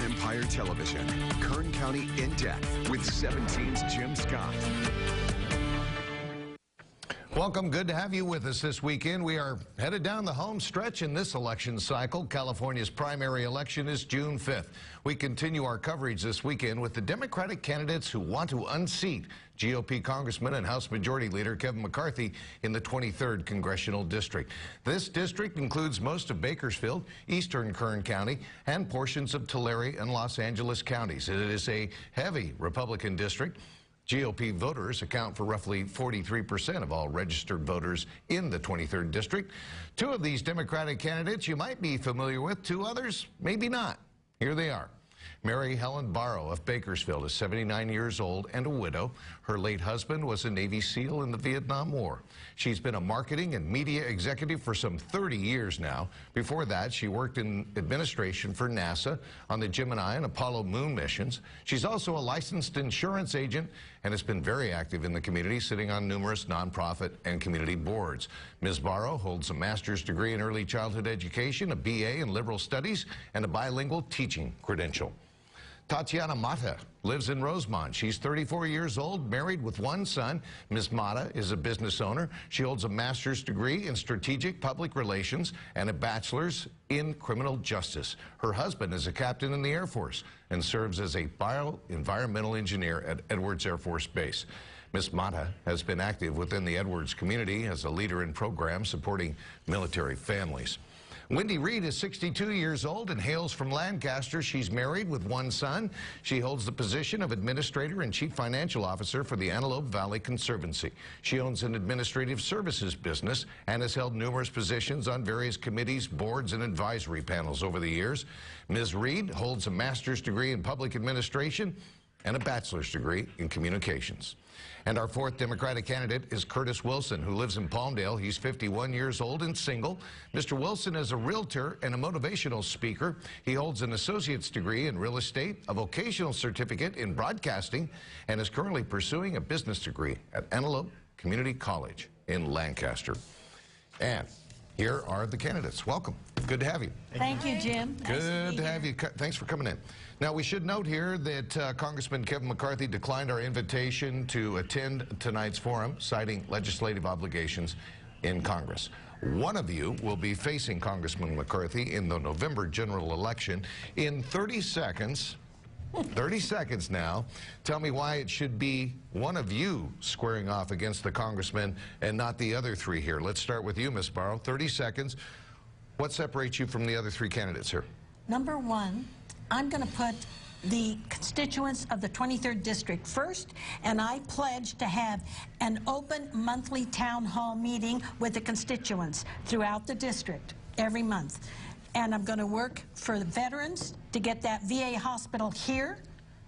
Empire Television, Kern County in depth with 17's Jim Scott. Welcome. Good to have you with us this weekend. We are headed down the home stretch in this election cycle. California's primary election is June 5th. We continue our coverage this weekend with the Democratic candidates who want to unseat GOP Congressman and House Majority Leader Kevin McCarthy in the 23rd Congressional District. This district includes most of Bakersfield, eastern Kern County, and portions of Tulare and Los Angeles counties. It is a heavy Republican district. GOP voters account for roughly 43% of all registered voters in the 23rd District. Two of these Democratic candidates you might be familiar with, two others maybe not. Here they are. Mary Helen Barrow of Bakersfield is 79 years old and a widow. Her late husband was a Navy SEAL in the Vietnam War. She's been a marketing and media executive for some 30 years now. Before that, she worked in administration for NASA on the Gemini and Apollo moon missions. She's also a licensed insurance agent and has been very active in the community, sitting on numerous nonprofit and community boards. Ms. Barrow holds a master's degree in early childhood education, a BA in liberal studies, and a bilingual teaching credential. Tatiana Mata lives in Rosemont. She's 34 years old, married with one son. Ms. Mata is a business owner. She holds a master's degree in strategic public relations and a bachelor's in criminal justice. Her husband is a captain in the Air Force and serves as a bioenvironmental engineer at Edwards Air Force Base. Ms. Mata has been active within the Edwards community as a leader in programs supporting military families. Wendy Reed is 62 years old and hails from Lancaster. She's married with one son. She holds the position of administrator and chief financial officer for the Antelope Valley Conservancy. She owns an administrative services business and has held numerous positions on various committees, boards, and advisory panels over the years. Ms. Reed holds a master's degree in public administration and a bachelor's degree in communications. And our fourth Democratic candidate is Kurtis Wilson, who lives in Palmdale. He's 51 years old and single. Mr. Wilson is a realtor and a motivational speaker. He holds an associate's degree in real estate, a vocational certificate in broadcasting, and is currently pursuing a business degree at Antelope Community College in Lancaster. And here are the candidates. Welcome. Good to have you. Thank you, Jim. Good to have you. Thanks for coming in. Now, we should note here that Congressman Kevin McCarthy declined our invitation to attend tonight's forum, citing legislative obligations in Congress. One of you will be facing Congressman McCarthy in the November general election. In 30 seconds, 30 seconds now, tell me why it should be one of you squaring off against the congressman and not the other three here. Let's start with you, Ms. Barrow. 30 seconds. What separates you from the other three candidates here? Number one, I'm going to put the constituents of the 23rd District first, and I pledge to have an open monthly town hall meeting with the constituents throughout the district every month. And I'm going to work for the veterans to get that VA hospital here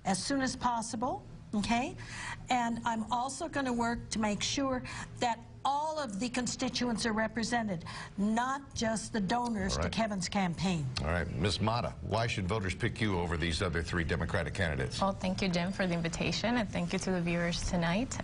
as soon as possible, okay? And I'm also going to work to make sure that all of the constituents are represented, not just the donors to Kevin's campaign. All right, Ms. Mata, why should voters pick you over these other three Democratic candidates? Well, thank you, Jim, for the invitation, and thank you to the viewers tonight.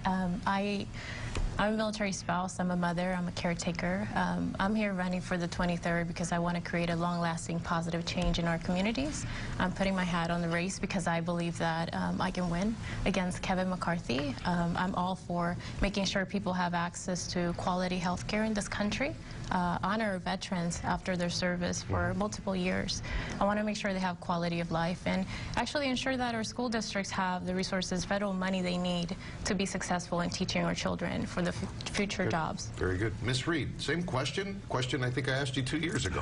I'm a military spouse, I'm a mother, I'm a caretaker. I'm here running for the 23rd because I want to create a long-lasting positive change in our communities. I'm putting my hat on the race because I believe that I can win against Kevin McCarthy. I'm all for making sure people have access to quality health care in this country, honor veterans after their service for multiple years. I want to make sure they have quality of life and actually ensure that our school districts have the resources, federal money they need to be successful in teaching our children for the future jobs. Very good. Ms. Reed, same question I think I asked you 2 years ago.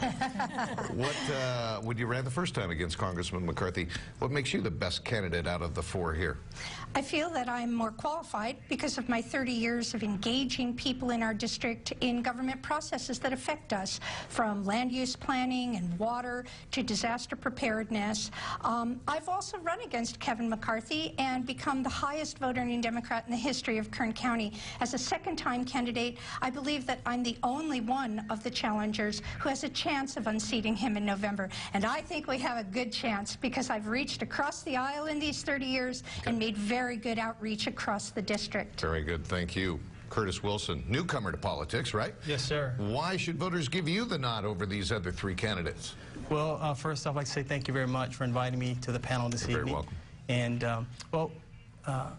What would you ran the first time against Congressman McCarthy? What makes you the best candidate out of the four here? I feel that I'm more qualified because of my 30 years of engaging people in our district in government processes that affect us, from land use planning and water to disaster preparedness. I've also run against Kevin McCarthy and become the highest voting Democrat in the history of Kern County. As a second-time candidate, I believe that I'm the only one of the challengers who has a chance of unseating him in November. And I think we have a good chance because I've reached across the aisle in these 30 years and made very good outreach across the district. Very good. Thank you. Kurtis Wilson, newcomer to politics, right? Yes, sir. Why should voters give you the nod over these other three candidates? Well, first off, I'd like to say thank you very much for inviting me to the panel this evening. You're very welcome. And,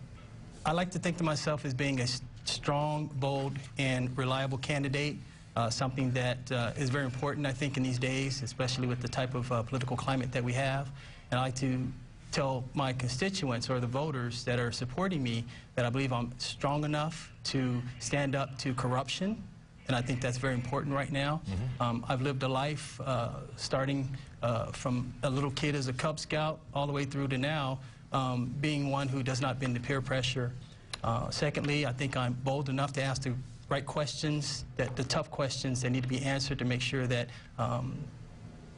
I like to think to myself as being a strong, bold, and reliable candidate, something that is very important, I think, in these days, especially with the type of political climate that we have. And I like to tell my constituents or the voters that are supporting me that I believe I'm strong enough to stand up to corruption, and I think that's very important right now. I've lived a life starting from a little kid as a Cub Scout all the way through to now, being one who does not bend to peer pressure. Secondly, I think I'm bold enough to ask the right questions, the tough questions that need to be answered to make sure that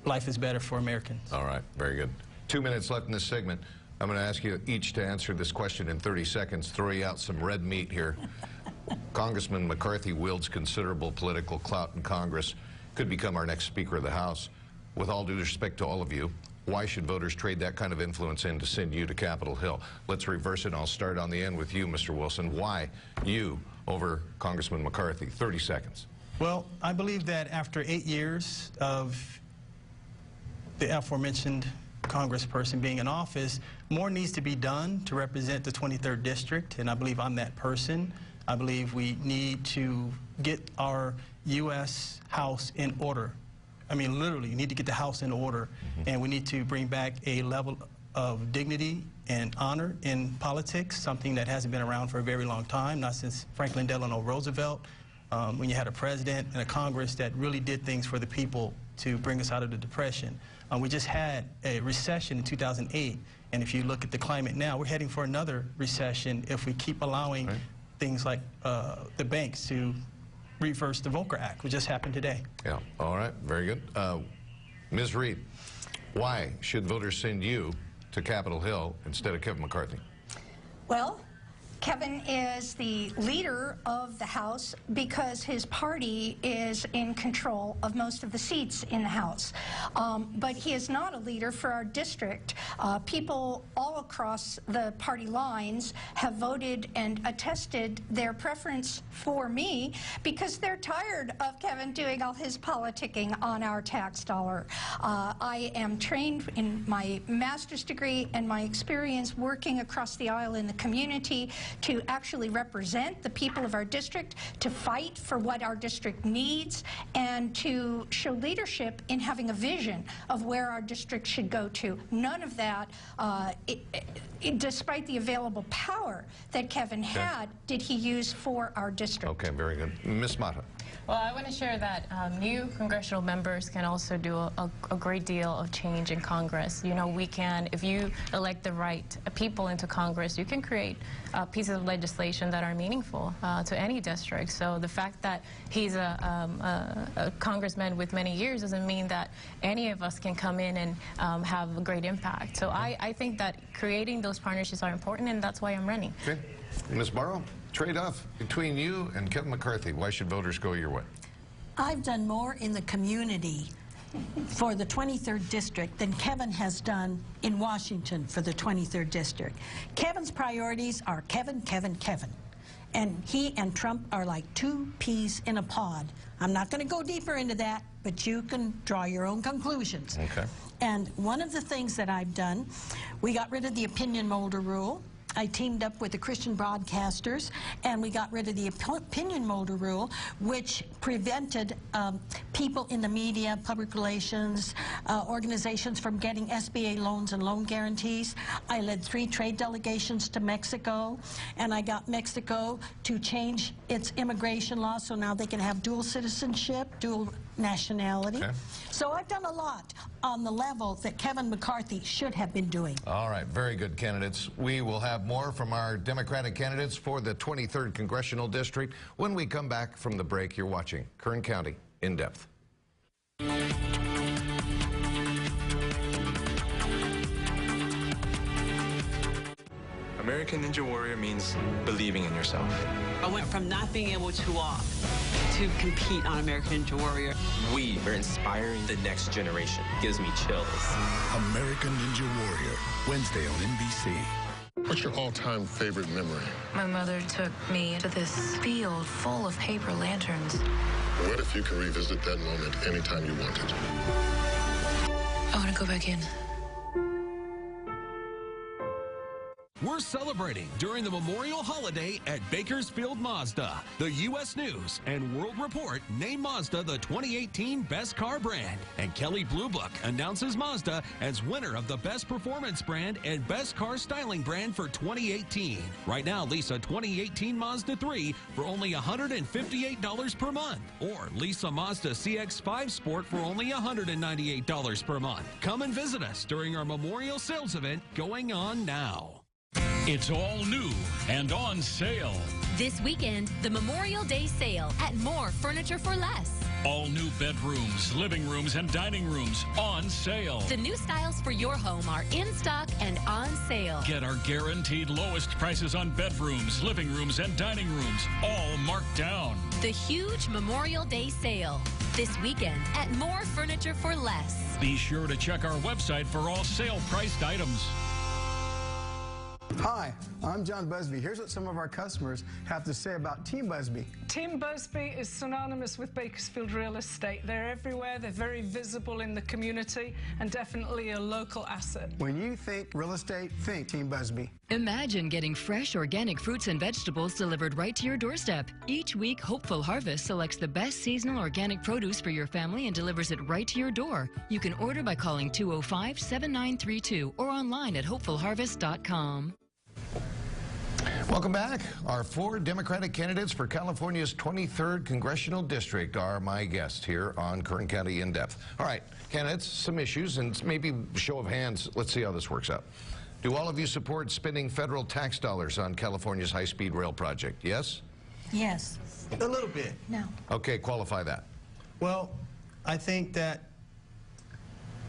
life is better for Americans. All right, very good. 2 minutes left in this segment. I'm going to ask you each to answer this question in 30 seconds, throw you out some red meat here. Congressman McCarthy wields considerable political clout in Congress, could become our next Speaker of the House. With all due respect to all of you, why should voters trade that kind of influence in to send you to Capitol Hill? Let's reverse it, and I'll start on the end with you, Mr. Wilson. Why you over Congressman McCarthy? 30 seconds. Well, I believe that after 8 years of the aforementioned congressperson being in office, more needs to be done to represent the 23rd District, and I believe I'm that person. I believe we need to get our U.S. House in order. I mean, literally, we need to get the House in order, and we need to bring back a level of dignity and honor in politics, something that hasn't been around for a very long time, not since Franklin Delano Roosevelt, when you had a president and a Congress that really did things for the people to bring us out of the Depression. We just had a recession in 2008, and if you look at the climate now, we're heading for another recession if we keep allowing things like the banks to reverse the Volcker Act, which just happened today. Yeah, all right, very good. Ms. Reed, why should voters send you to Capitol Hill instead of Kevin McCarthy? Well, Kevin is the leader of the House because his party is in control of most of the seats in the House. But he is not a leader for our district. People all across the party lines have voted and attested their preference for me because they're tired of Kevin doing all his politicking on our tax dollar. I am trained in my master's degree and my experience working across the aisle in the community to actually represent the people of our district, to fight for what our district needs, and to show leadership in having a vision of where our district should go to. None of that, despite the available power that Kevin had, did he use for our district. Okay, very good. Ms. Mata. Well, I want to share that new congressional members can also do a great deal of change in Congress. You know, we can, if you elect the right people into Congress, you can create pieces of legislation that are meaningful to any district. So the fact that he's a congressman with many years doesn't mean that any of us can come in and have a great impact. So I think that creating those partnerships are important, and that's why I'm running. Okay. Ms. Barrow, trade-off between you and Kevin McCarthy. Why should voters go your way? I've done more in the community for the 23rd District than Kevin has done in Washington for the 23rd District. Kevin's priorities are Kevin, Kevin, Kevin. And he and Trump are like two peas in a pod. I'm not going to go deeper into that, but you can draw your own conclusions. Okay. And one of the things that I've done, we got rid of the opinion molder rule. I teamed up with the Christian broadcasters, and we got rid of the opinion molder rule, which prevented people in the media, public relations, organizations from getting SBA loans and loan guarantees. I led 3 trade delegations to Mexico, and I got Mexico to change its immigration law so now they can have dual citizenship, dual nationality. Okay. So I've done a lot on the level that Kevin McCarthy should have been doing. All right, very good candidates. We will have more from our Democratic candidates for the 23rd Congressional District when we come back from the break. You're watching Kern County in Depth. American Ninja Warrior means believing in yourself. I went from not being able to walk to compete on American Ninja Warrior. We are inspiring the next generation. Gives me chills. American Ninja Warrior, Wednesday on NBC. What's your all-time favorite memory? My mother took me to this field full of paper lanterns. What if you could revisit that moment anytime you wanted? I want to go back in. We're celebrating during the Memorial Holiday at Bakersfield Mazda. The U.S. News and World Report named Mazda the 2018 Best Car Brand. And Kelley Blue Book announces Mazda as winner of the Best Performance Brand and Best Car Styling Brand for 2018. Right now, lease a 2018 Mazda 3 for only $158 per month. Or lease a Mazda CX-5 Sport for only $198 per month. Come and visit us during our Memorial Sales event going on now. It's all new and on sale. This weekend, the Memorial Day sale at More Furniture for Less. All new bedrooms, living rooms, and dining rooms on sale. The new styles for your home are in stock and on sale. Get our guaranteed lowest prices on bedrooms, living rooms, and dining rooms, all marked down. The huge Memorial Day sale. This weekend at More Furniture for Less. Be sure to check our website for all sale-priced items. Hi, I'm John Busby. Here's what some of our customers have to say about Team Busby. Team Busby is synonymous with Bakersfield real estate. They're everywhere, they're very visible in the community, and definitely a local asset. When you think real estate, think Team Busby. Imagine getting fresh organic fruits and vegetables delivered right to your doorstep. Each week, Hopeful Harvest selects the best seasonal organic produce for your family and delivers it right to your door. You can order by calling 205-7932 or online at hopefulharvest.com. Welcome back. Our 4 Democratic candidates for California's 23rd Congressional District are my guests here on Kern County In Depth. All right, candidates, some issues, and maybe show of hands. Let's see how this works out. Do all of you support spending federal tax dollars on California's high-speed rail project? Yes? Yes. A little bit. No. Okay, qualify that. Well, I think that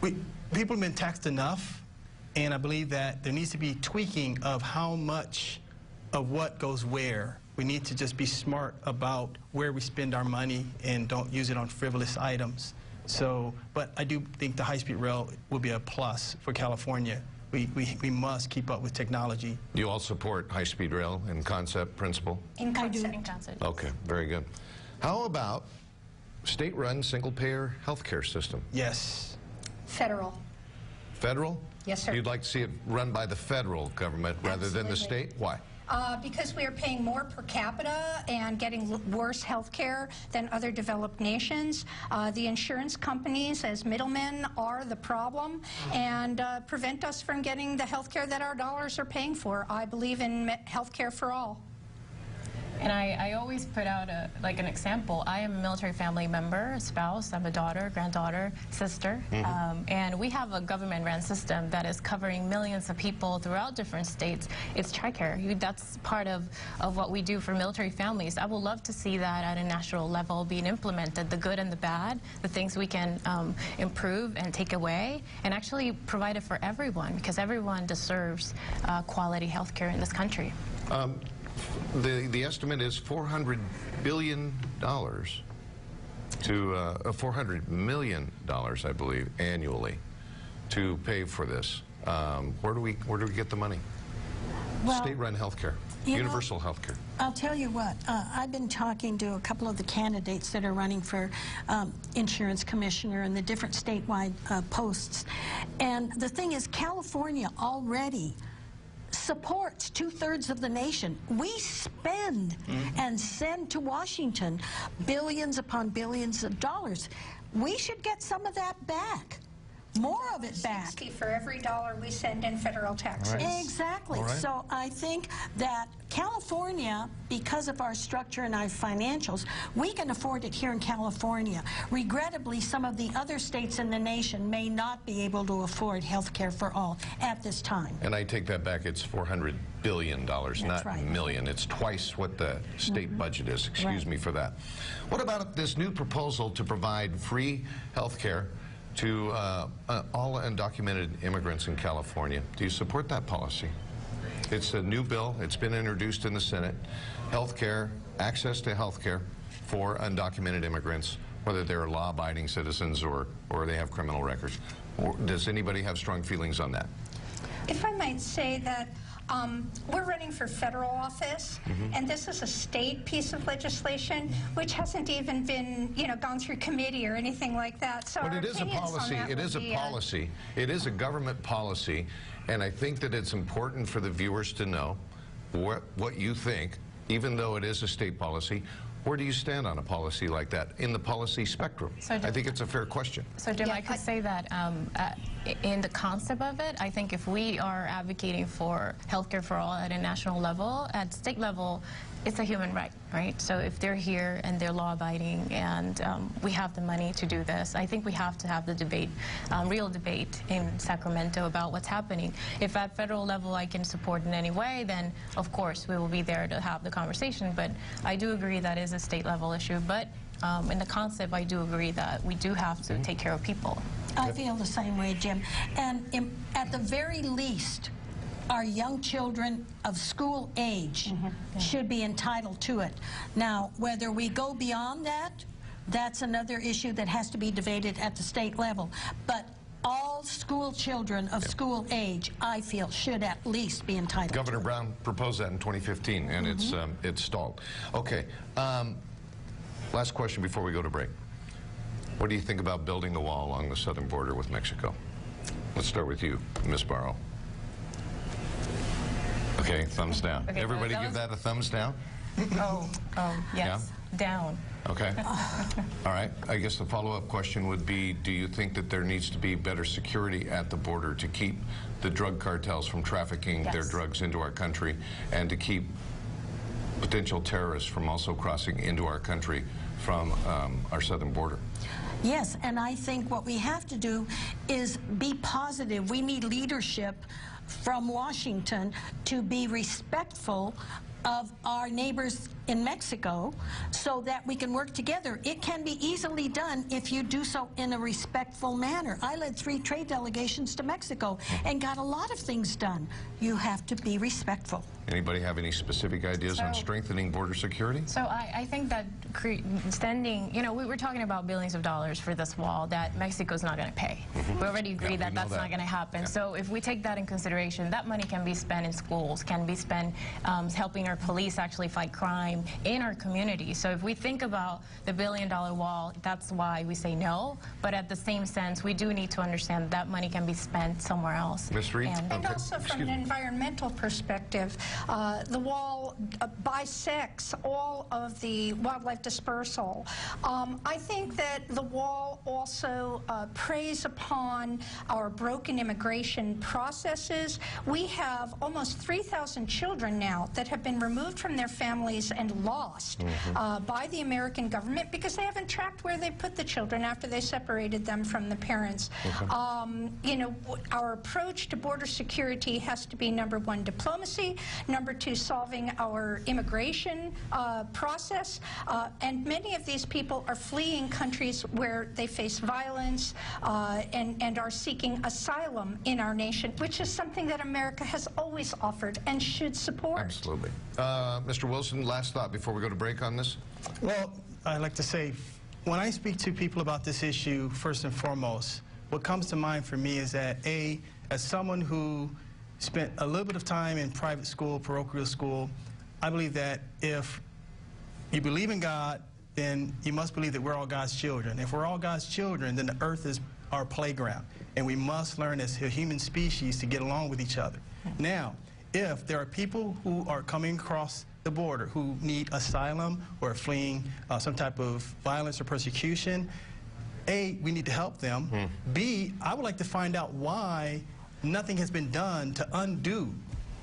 people have been taxed enough, and I believe that there needs to be tweaking of how much of what goes where. We need to just be smart about where we spend our money and don't use it on frivolous items. So, but I do think the high-speed rail will be a plus for California. We must keep up with technology. You all support high-speed rail in concept, principle? In concept. Okay, very good. How about state-run single-payer healthcare system? Yes. Federal. Federal? Yes, sir. You'd like to see it run by the federal government rather than the state? Why? Because we are paying more per capita and getting worse health care than other developed nations. The insurance companies as middlemen are the problem and prevent us from getting the health care that our dollars are paying for. I believe in health care for all. And I always put out an example. I am a military family member, a spouse. I'm a daughter, granddaughter, sister. And we have a government-run system that is covering millions of people throughout different states. It's TRICARE. That's part of what we do for military families. I would love to see that at a national level being implemented, the good and the bad, the things we can improve and take away, and actually provide it for everyone, because everyone deserves quality health care in this country. The estimate is $400 billion to $400 million, I believe, annually to pay for this. Where do we get the money? Well, state-run health care, universal health care. I'll tell you what, I've been talking to a couple of the candidates that are running for insurance commissioner and the different statewide posts. And the thing is, California already supports 2/3 of the nation. We spend and send to Washington billions upon billions of dollars. We should get some of that back. More of it back. 60 for every dollar we send in federal taxes. Right. Exactly. Right. So I think that California, because of our structure and our financials, we can afford it here in California. Regrettably, some of the other states in the nation may not be able to afford health care for all at this time. And I take that back. It's $400 billion, not right. million. It's twice what the state budget is. Excuse me for that. What about this new proposal to provide free health care to all undocumented immigrants in California? Do you support that policy? It's a new bill. It's been introduced in the Senate. Health care, access to health care for undocumented immigrants, whether they're law-abiding citizens or they have criminal records. Or does anybody have strong feelings on that? If I might say that We're running for federal office, and this is a state piece of legislation which hasn't even been, gone through committee or anything like that. So but it is a policy. It is a policy. It is a government policy, and I think that it's important for the viewers to know what you think, even though it is a state policy. Where do you stand on a policy like that in the policy spectrum? So I think it's a fair question. So Jim, I could say that in the concept of it, I think if we are advocating for healthcare for all at a national level, at state level, it's a human right, right? So if they're here and they're law-abiding and we have the money to do this, I think we have to have the debate, real debate in Sacramento about what's happening. If at federal level I can support in any way, then of course we will be there to have the conversation. But I do agree that is a state level issue. But in the concept, I do agree that we do have to take care of people. I feel the same way, Jim. And at the very least, our young children of school age should be entitled to it. Now, whether we go beyond that, that's another issue that has to be debated at the state level. But all school children of school age, I feel, should at least be entitled. Governor Brown proposed that in 2015, and it's stalled. Okay. Last question before we go to break. What do you think about building the wall along the southern border with Mexico? Let's start with you, Ms. Barrow. Okay, thumbs down. Okay, everybody give that a thumbs down? Yes. Yeah? Down. Okay. All right. I guess the follow-up question would be, do you think that there needs to be better security at the border to keep the drug cartels from trafficking their drugs into our country and to keep potential terrorists from also crossing into our country from our southern border? Yes, and I think what we have to do is be positive. We need leadership from Washington to be respectful of our neighbors in Mexico so that we can work together. It can be easily done if you do so in a respectful manner. I led 3 trade delegations to Mexico and got a lot of things done. You have to be respectful. Anybody have any specific ideas on strengthening border security? So I think that extending, we were talking about billions of dollars for this wall that Mexico's not going to pay. We already agreed that that's not going to happen. So if we take that in consideration, that money can be spent in schools, can be spent helping our police actually fight crime in our community. So if we think about the billion-dollar wall, that's why we say no. But at the same sense, we do need to understand that money can be spent somewhere else. Ms. Reed? And also from an environmental perspective, the wall bisects all of the wildlife dispersal. I think that the wall also preys upon our broken immigration processes. We have almost 3,000 children now that have been removed from their families and lost by the American government because they haven't tracked where they put the children after they separated them from the parents. Our approach to border security has to be #1, diplomacy, #2, solving our immigration process, and many of these people are fleeing countries where they face violence and are seeking asylum in our nation, which is something that America has always offered and should support. Absolutely. Mr. Wilson, last thought before we go to break on this? Well, I'd like to say, when I speak to people about this issue, first and foremost, what comes to mind for me is that, as someone who spent a little bit of time in private school, parochial school, I believe that if you believe in God, then you must believe that we're all God's children. If we're all God's children, then the earth is our playground, and we must learn as a human species to get along with each other. Now, if there are people who are coming across the border who need asylum or fleeing some type of violence or persecution, A, we need to help them. B, I would like to find out why nothing has been done to undo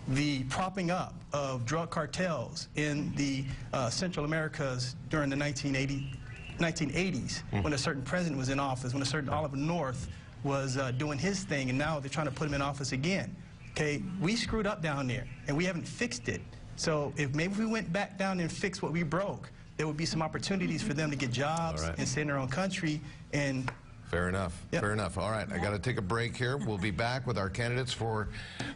the propping up of drug cartels in the Central Americas during the 1980s when a certain president was in office, when a certain Oliver North was doing his thing, and now they're trying to put him in office again. Okay, we screwed up down there, and we haven't fixed it. So if maybe we went back down and fixed what we broke, there would be some opportunities for them to get jobs and stay in their own country. And fair enough. Fair enough. All right, I got to take a break here. We'll be back with our candidates for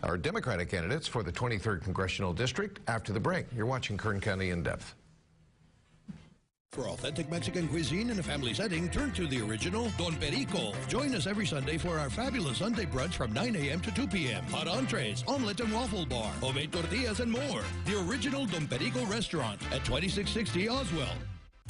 our Democratic candidates for the 23rd Congressional District after the break. You're watching Kern County in Depth. For authentic Mexican cuisine in a family setting, turn to the original Don Perico. Join us every Sunday for our fabulous Sunday brunch from 9 a.m. to 2 p.m. Hot entrees, omelet and waffle bar, homemade tortillas, and more. The original Don Perico restaurant at 2660 Oswell.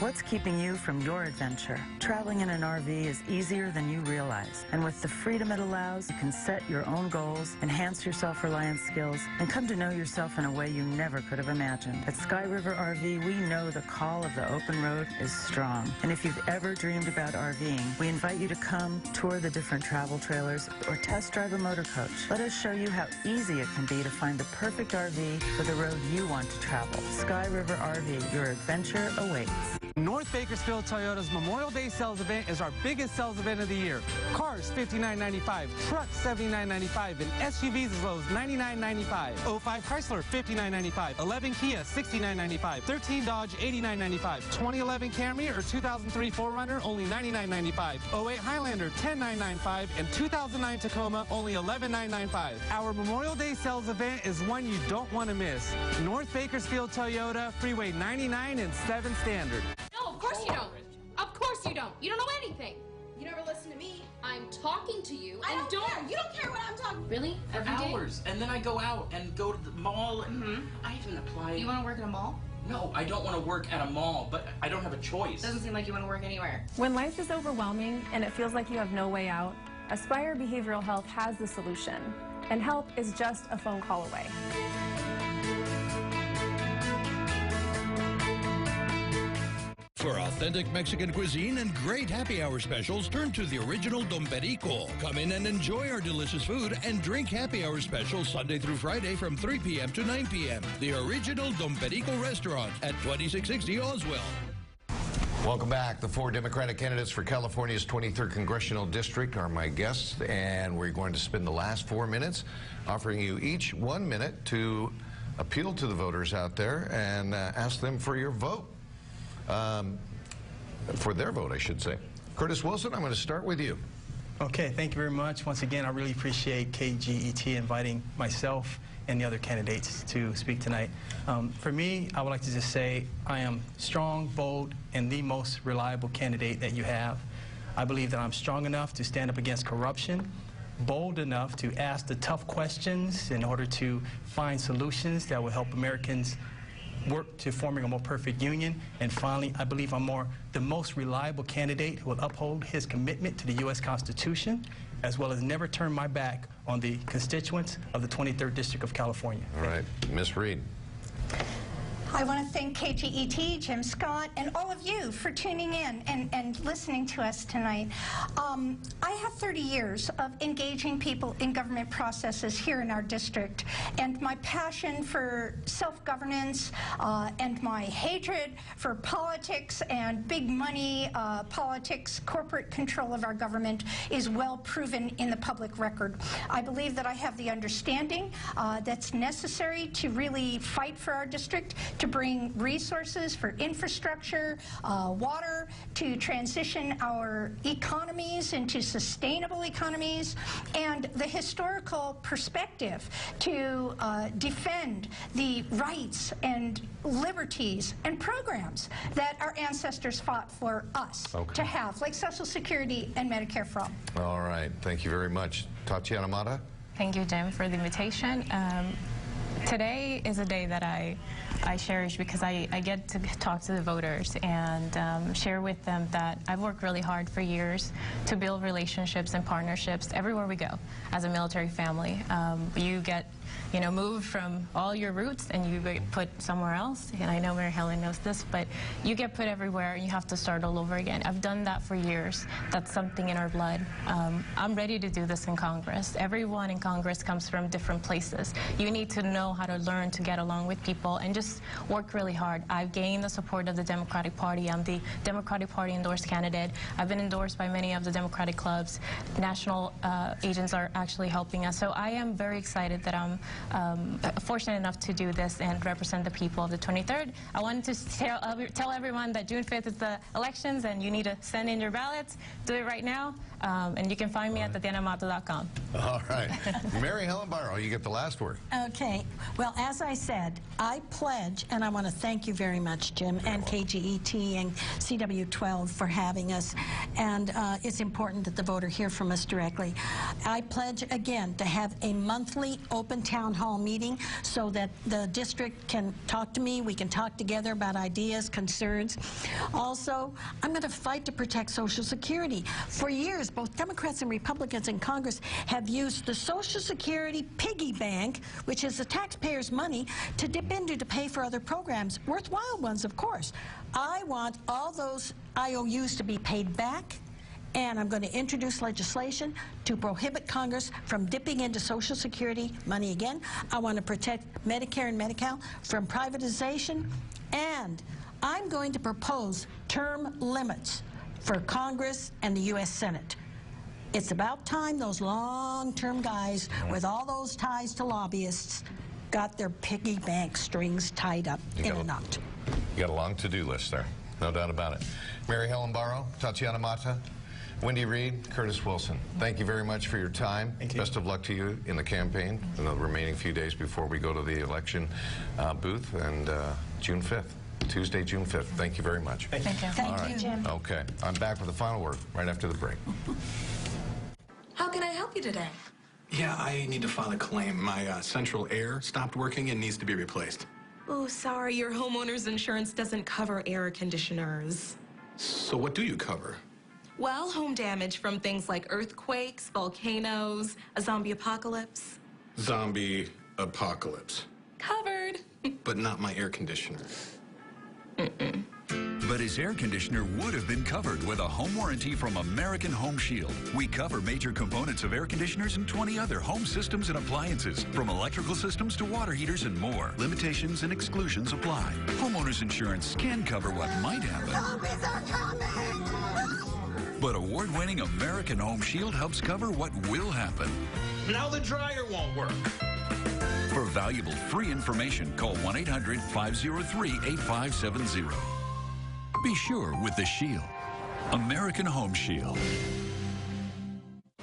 What's keeping you from your adventure? Traveling in an RV is easier than you realize. And with the freedom it allows, you can set your own goals, enhance your self-reliance skills, and come to know yourself in a way you never could have imagined. At Sky River RV, we know the call of the open road is strong. And if you've ever dreamed about RVing, we invite you to come tour the different travel trailers or test drive a motor coach. Let us show you how easy it can be to find the perfect RV for the road you want to travel. Sky River RV, your adventure awaits. North Bakersfield Toyota's Memorial Day sales event is our biggest sales event of the year. Cars $59.95, trucks $79.95, and SUVs as low as $99.95. 05 Chrysler $59.95, 11 Kia $69.95, 13 Dodge $89.95, 2011 Camry or 2003 4Runner only $99.95, 08 Highlander $10,995, and 2009 Tacoma only $11,995. Our Memorial Day sales event is one you don't want to miss. North Bakersfield Toyota, Freeway 99 and 7 Standard. No, of course you don't. Of course you don't. You don't know anything. You never listen to me. I'm talking to you. I don't care. You don't care what I'm talking. Really? For hours. And then I go out and go to the mall and I even apply. You want to work at a mall? No, I don't want to work at a mall, but I don't have a choice. Doesn't seem like you want to work anywhere. When life is overwhelming and it feels like you have no way out, Aspire Behavioral Health has the solution. And help is just a phone call away. For authentic Mexican cuisine and great happy hour specials, turn to the original Don Perico. Come in and enjoy our delicious food and drink happy hour specials Sunday through Friday from 3 p.m. to 9 p.m. The original Don Perico restaurant at 2660 Oswell. Welcome back. The 4 Democratic candidates for California's 23rd Congressional District are my guests, and we're going to spend the last 4 minutes offering you each 1 minute to appeal to the voters out there and ask them for your vote. For their vote, I should say. Kurtis Wilson, I'm going to start with you. Okay, thank you very much. Once again, I really appreciate KGET inviting myself and the other candidates to speak tonight. For me, I would like to just say I am strong, bold, and the most reliable candidate that you have. I believe that I'm strong enough to stand up against corruption, bold enough to ask the tough questions in order to find solutions that will help Americans work to forming a more perfect union. And finally, I believe I'm the most reliable candidate who will uphold his commitment to the U.S. Constitution, as well as never turn my back on the constituents of the 23rd District of California. All right, Ms. Reed. I want to thank KGET, Jim Scott, and all of you for tuning in and listening to us tonight. I have 30 years of engaging people in government processes here in our district, and my passion for self-governance and my hatred for politics and big money politics, corporate control of our government is well proven in the public record. I believe that I have the understanding that's necessary to really fight for our district, to bring resources for infrastructure, water, to transition our economies into sustainable economies, and the historical perspective to defend the rights and liberties and programs that our ancestors fought for us to have, like Social Security and Medicare for all. All right, thank you very much. Tatiana Mata? Thank you, Jim, for the invitation. Today is a day that I cherish because I get to talk to the voters and share with them that I've worked really hard for years to build relationships and partnerships everywhere we go as a military family. You get moved from all your roots and you get put somewhere else. And I know Mary Helen knows this, but you get put everywhere and you have to start all over again. I've done that for years. That's something in our blood. I'm ready to do this in Congress. Everyone in Congress comes from different places. You need to know how to learn to get along with people and just work really hard. I've gained the support of the Democratic Party. I'm the Democratic Party endorsed candidate. I've been endorsed by many of the Democratic clubs. National agents are actually helping us. So I am very excited that I'm fortunate enough to do this and represent the people of the 23rd. I wanted to tell everyone that June 5th is the elections, and you need to send in your ballots. Do it right now, and you can find me at tatianamata.com. All right. Mary Helen Barrow, you get the last word. Okay. Well, as I said, I pledge, and I want to thank you very much, Jim, and KGET and CW12 for having us. And it's important that the voter hear from us directly. I pledge again to have a monthly open town hall meeting so that the district can talk to me. We can talk together about ideas, concerns. Also, I'm going to fight to protect Social Security. For years, both Democrats and Republicans in Congress have used the Social Security piggy bank, which is the taxpayers' money, to dip into to pay for other programs, worthwhile ones, of course. I want all those IOUs to be paid back, and I'm going to introduce legislation to prohibit Congress from dipping into Social Security money again. I want to protect Medicare and Medi-Cal from privatization, and I'm going to propose term limits for Congress and the U.S. Senate. It's about time those long-term guys with all those ties to lobbyists got their piggy bank strings tied up in a knot. You got a long to-do list there, no doubt about it. Mary Helen Barrow, Tatiana Mata, Wendy Reed, Kurtis Wilson, thank you very much for your time. Thank you. Best of luck to you in the campaign in the remaining few days before we go to the election booth, and June 5th. Tuesday, June 5th. Thank you very much. Thank you. Thank you, Jim. Okay, I'm back with the final word right after the break. How can I help you today? Yeah, I need to file a claim. My central air stopped working and needs to be replaced. Oh, sorry, your homeowner's insurance doesn't cover air conditioners. So what do you cover? Well, home damage from things like earthquakes, volcanoes, a zombie apocalypse. Zombie apocalypse. Covered. But not my air conditioner. But his air conditioner would have been covered with a home warranty from American Home Shield. We cover major components of air conditioners and 20 other home systems and appliances, from electrical systems to water heaters and more. Limitations and exclusions apply. Homeowners insurance can cover what might happen. Zombies are coming! But award-winning American Home Shield helps cover what will happen. Now the dryer won't work. For valuable free information, call 1-800-503-8570. Be sure with the Shield. American Home Shield.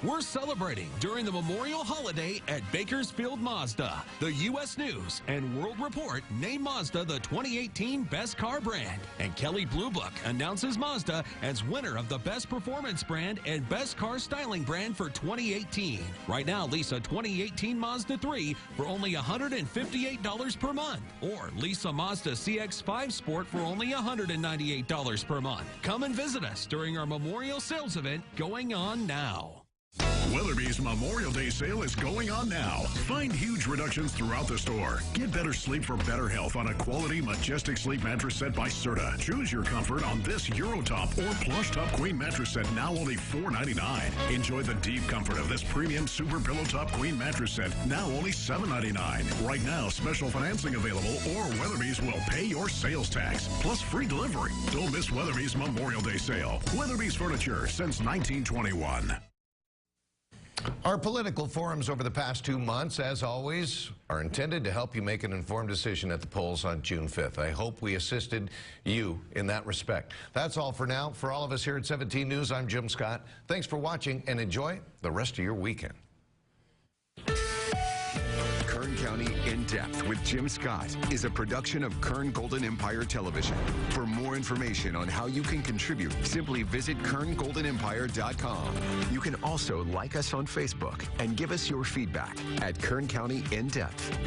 We're celebrating during the Memorial Holiday at Bakersfield Mazda. The U.S. News and World Report named Mazda the 2018 Best Car Brand. And Kelley Blue Book announces Mazda as winner of the Best Performance Brand and Best Car Styling Brand for 2018. Right now, lease a 2018 Mazda 3 for only $158 per month. Or lease a Mazda CX-5 Sport for only $198 per month. Come and visit us during our Memorial Sales event going on now. Weatherby's Memorial Day sale is going on now. Find huge reductions throughout the store. Get better sleep for better health on a quality Majestic Sleep mattress set by Serta. Choose your comfort on this Eurotop or Plush Top Queen mattress set, now only $4.99. Enjoy the deep comfort of this premium Super Pillow Top Queen mattress set, now only $7.99. Right now, special financing available, or Weatherby's will pay your sales tax, plus free delivery. Don't miss Weatherby's Memorial Day sale. Weatherby's Furniture since 1921. Our political forums over the past 2 months, as always, are intended to help you make an informed decision at the polls on June 5th. I hope we assisted you in that respect. That's all for now. For all of us here at 17 News, I'm Jim Scott. Thanks for watching, and enjoy the rest of your weekend. Kern County In Depth with Jim Scott is a production of Kern Golden Empire Television. For more information on how you can contribute, simply visit kerngoldenempire.com. You can also like us on Facebook and give us your feedback at Kern County In Depth.